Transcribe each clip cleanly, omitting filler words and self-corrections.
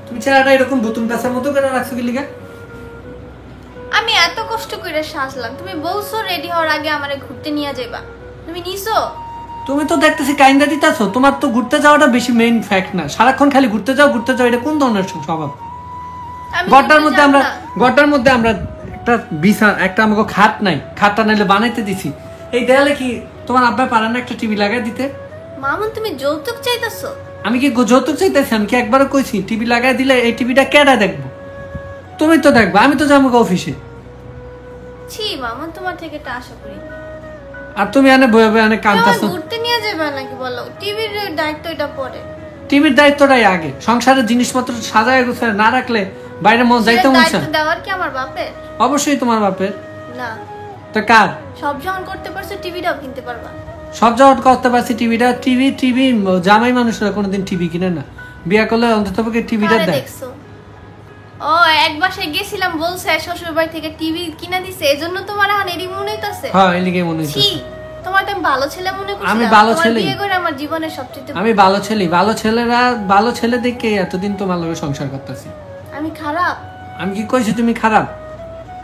তুমি চেহারাটা এরকম বুতুম পেছার মতো করে রাখছো কি লিগা? আমি এত কষ্ট করে সাজলাম, তুমি বলছো রেডি হওয়ার আগে আমারে ঘুরতে নিয়ে যাইবা, তুমি নিছো? তুমি তো দেখতেছি কাইন্দা দিতেছো। তোমার তো ঘুরতে যাওয়াটা বেশি মেইন ফ্যাক্ট না, সারাক্ষণ খালি ঘুরতে যাও এটা কোন ধরনের স্বভাব? গড়টার মধ্যে আমরা একটা বিছানা, একটা আমাকে খাট নাই, খাটটা নাইলে বানাইতে দিছি। এই দেয়ালে কি তোমার আব্বা পারে না একটা টিভি লাগাই দিতে? মামুন তুমি যৌতুক চাইতেছো? আমি কি যৌতুক চাইতেছি? আমি কি একবারও কইছি টিভি লাগাই দিলে এই টিভিটা কেডা দেখবো? তুমি তো দেখবা, আমি তো যাবো অফিসে। ছি মামুন, তোমার থেকে এটা আশা করি। আর তুমি এনে বয়ে বয়ে এনে কাঁদতাছো। ঘুরতে নিয়ে যাবে নাকি বলো? টিভির দায়িত্ব এটা পড়ে। টিভির দায়িত্বটাই আগে। সংসারের জিনিসপত্র সাজায় গোছায় না রাখলে বাইরে মন যাইতে মন চায়। দায়িত্ব দেওয়ার কি আমার বাপের? অবশ্যই তোমার বাপের। না তো কার? সব যখন করতে পারছো টিভিটাও কিনতে পারবা। সব জগৎ করতে পারছি টিভিটা। টিভি জামাই মানুষরা কোনোদিন টিভি কিনে না, বিয়া করলে অন্তত টিভিটা দেয়। দেখছো? ও এক বাসায় গেছিলাম, বলছে শ্বশুর বাড়ি থেকে টিভি কিনে দিছে, এজন্য তোমার এখন এরই মনে হইতাছে? হ্যাঁ এলিগে মনে হইতাছে। ছি, তোমার তো ভালো ছেলে মনে করছিলাম। আমি ভালো ছেলে, বিয়ে করে আমার জীবনের সবচেয়ে আমি ভালো ছেলে। ভালো ছেলেরা ভালো ছেলে দেখে এতদিন তোমার লগে সংসার করতেছি। আমি খারাপ? আমি কি কইছি তুমি খারাপ?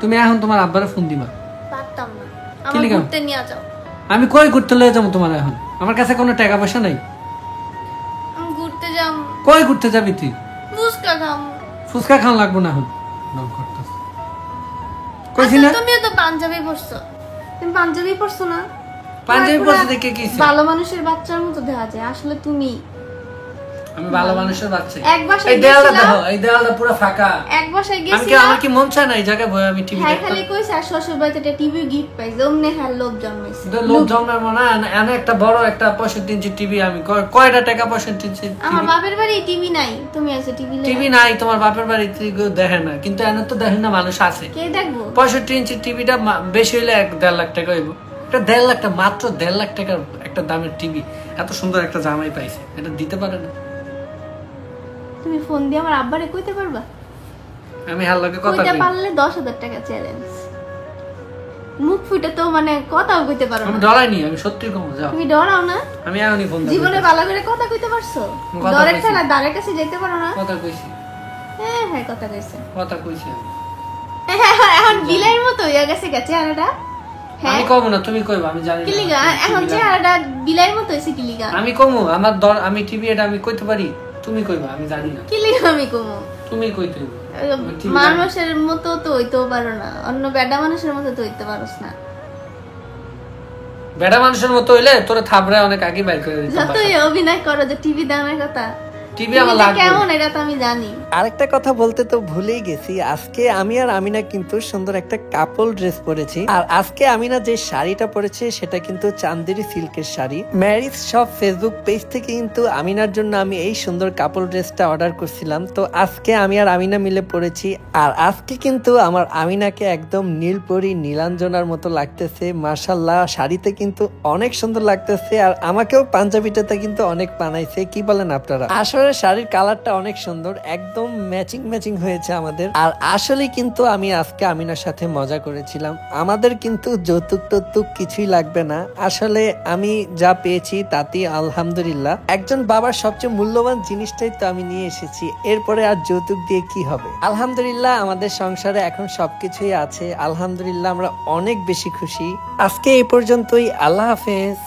তুমি এখন তোমার আব্বারে ফোন দিবা। পারতাম না, আমার ঘুরতে নিয়ে যাও। আমি কই ঘুরতে লয়ে যাবো তোমার? এখন আমার কাছে কোনো টাকা পয়সা নাই। আমি ঘুরতে যাব। কই ঘুরতে যাবি তুই? ফুচকা খাম। ফুচকা খাওয়া লাগবো না এখন। নাম করতেছ কইছি না? তুমিও তো পাঞ্জাবি পরছো। তুমি পাঞ্জাবি পরছো না? পাঞ্জাবি পরছো দেখে কি ভালো মানুষের বাচ্চার মতো দেখা যায়, আসলে তুমি। আমি ভালো মানুষের বাচ্চা। এক বাসায় এই দেয়ালটা দেখো, এই দেয়ালটা পুরো ফাঁকা। এক বাসায় আমি গেছি, কি আমার কি মন চায় না এই জায়গায় বসে আমি টিভি দেখতাম? হ্যাঁ খালি কইছ আর শ্বশুর বাড়িতে টিভি গিফট পাইছে, ওমনে হ্যাঁ লোভ জন্মাইছে। লোভ জন্মাবো না? এনে একটা বড় একটা 65 ইঞ্চি টিভি আমি কয়টা টাকা 65 ইঞ্চি? আমার বাপের বাড়ি টিভি নাই, তুমি আছে টিভি। টিভি নাই তোমার বাপের বাড়িতে, দেখে না। কিন্তু এনে তো দেখেন না মানুষ আছে। কে দেখবো? 65 ইঞ্চি টিভিটা বেশি হইলে 1.5 লাখ টাকা হইব। এটা 1.5 লাখ টাকা, মাত্র 1.5 লাখ টাকার একটা দামের টিভি। এত সুন্দর একটা জামাই পাইছে, এটা দিতে পারে না? তুমি ফোন দিয়ে আমার আব্বারে কইতে পারবা? আমি হার লাগে কথা কইতে পারলে 10,000 টাকা চ্যালেঞ্জ। মুখ ফুটে তো মানে কথাও কইতে পারো না। আমি ডরাইনি, আমি সত্যি কম। যাও, তুমি ডরাও না? আমি এখনই ফোন দাও। জীবনে ভালো করে কথা কইতে পারছো? ডরের ঠেলা দাঁড়ের কাছে যেতে পারো না? কথা কইছি। হ্যাঁ হ্যাঁ কথা কইছে। কথা কইছি এখন বিলের মতো হইয়া গেছে চেহারাটা। আমি কমু না, তুমি কইবা। আমি জানি না কিলিগা এখন চেহারাটা বিলের মতো হইছে কিলিগা। আমি কমু, আমার আমি টিভি এটা আমি কইতে পারি, তুমি কইবা। আমি জানি না কিলিগা আমি কমু, তুমি কইতে। মানুষের মতো তো হইতেও পারো না, অন্য বেডা মানুষের মতো তো হইতে পারোস না। বেডা মানুষের মতো হইলে তোরে থাবড়ায় অনেক আগে বাইর করে দিতাম। যতই অভিনয় করো যে টিভি দামের কথা, টিভি আমার লাগবে কেমন এটা তো আমি জানি। আরেকটা কথা বলতে তো ভুলেই গেছি, আজকে আমি আর আমিনা কিন্তু সুন্দর একটা কাপল ড্রেস পরেছি। আর আজকে আমিনা যে শাড়িটা পরেছে সেটা কিন্তু চান্দেরি সিল্কের sari. Marriage shop Facebook page থেকে কিন্তু আমিনার জন্য আমি এই সুন্দর কাপল ড্রেসটা অর্ডার করছিলাম। তো আজকে আমি আর আমিনা মিলে পরেছি। আর আজকে কিন্তু আমার আমিনাকে একদম নীলপরি নীলাঞ্জনার মতো লাগতেছে। মাশাআল্লাহ, শাড়িতে কিন্তু অনেক সুন্দর লাগতেছে। আর আমাকেও পাঞ্জাবিটাতে কিন্তু অনেক মানাইছে। কি বলেন আপনারা? আসলে শাড়ির কালারটা অনেক সুন্দর, একদম ম্যাচিং হয়েছে আমাদের। আর আসলে কিন্তু আমি আজকে আমিনার সাথে মজা করেছিলাম। আমাদের কিন্তু যৌতুক টৌতুক কিছুই লাগবে না। আসলে আমি যা পেয়েছি তাতেই আলহামদুলিল্লাহ। একজন বাবার সবচেয়ে মূল্যবান জিনিসটাই তো আমি নিয়ে এসেছি, এরপরে আর যৌতুক দিয়ে কি হবে? আলহামদুলিল্লাহ আমাদের সংসারে এখন সবকিছুই আছে। আলহামদুলিল্লাহ আমরা অনেক বেশি খুশি। আজকে এই পর্যন্তই। আল্লাহ হাফেজ।